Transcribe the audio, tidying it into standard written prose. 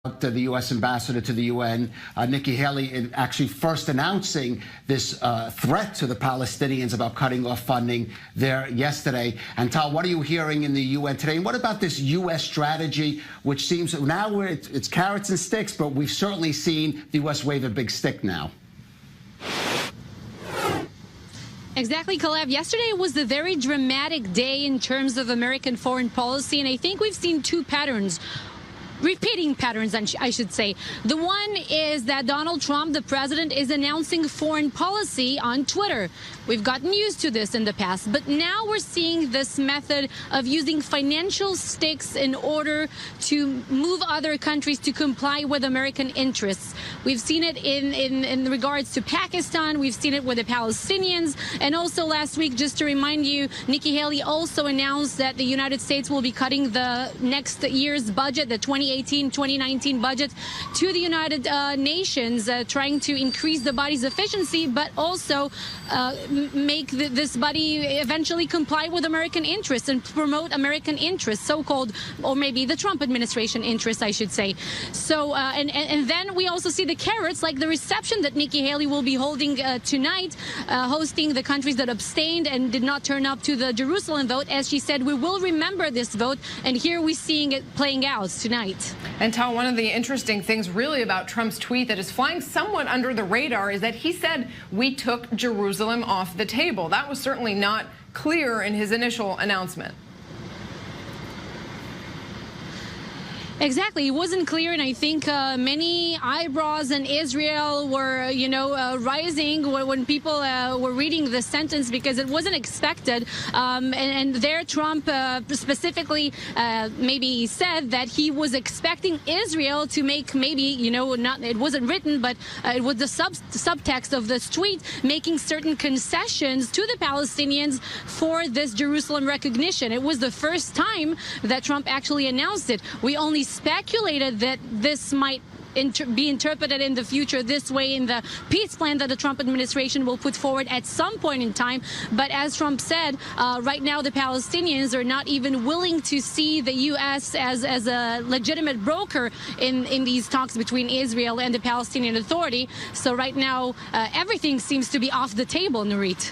The U.S. ambassador to the UN, Nikki Haley, actually first announcing this threat to the Palestinians about cutting off funding there yesterday. And Tal, what are you hearing in the UN today? And what about this U.S. strategy, which seems now it's carrots and sticks, but we've certainly seen the U.S. wave a big stick now? Exactly, Caleb. Yesterday was a very dramatic day in terms of American foreign policy, and I think we've seen two patterns. Repeating patterns, I should say. The one is that Donald Trump, the president, is announcing foreign policy on Twitter. We've gotten used to this in the past, but now we're seeing this method of using financial sticks in order to move other countries to comply with American interests. We've seen it in regards to Pakistan. We've seen it with the Palestinians. And also last week, just to remind you, Nikki Haley also announced that the United States will be cutting the next year's budget, the 2018-2019 budget, to the United Nations, trying to increase the body's efficiency, but also make this body eventually comply with American interests and promote American interests, so-called, or maybe the Trump administration interests, I should say. So, and then we also see the carrots, like the reception that Nikki Haley will be holding tonight, hosting the countries that abstained and did not turn up to the Jerusalem vote. As she said, we will remember this vote, and here we're seeing it playing out tonight. And Tal, one of the interesting things really about Trump's tweet that is flying somewhat under the radar is that he said we took Jerusalem off the table. That was certainly not clear in his initial announcement. Exactly. It wasn't clear, and I think many eyebrows in Israel were, rising when people were reading the sentence, because it wasn't expected. And there Trump specifically maybe said that he was expecting Israel to make not, it wasn't written, but it was the subtext of this tweet, making certain concessions to the Palestinians for this Jerusalem recognition. It was the first time that Trump actually announced it. We only speculated that this might be interpreted in the future this way in the peace plan that the Trump administration will put forward at some point in time. But as Trump said, right now the Palestinians are not even willing to see the U.S. as a legitimate broker in these talks between Israel and the Palestinian Authority. So right now, everything seems to be off the table, Nurit.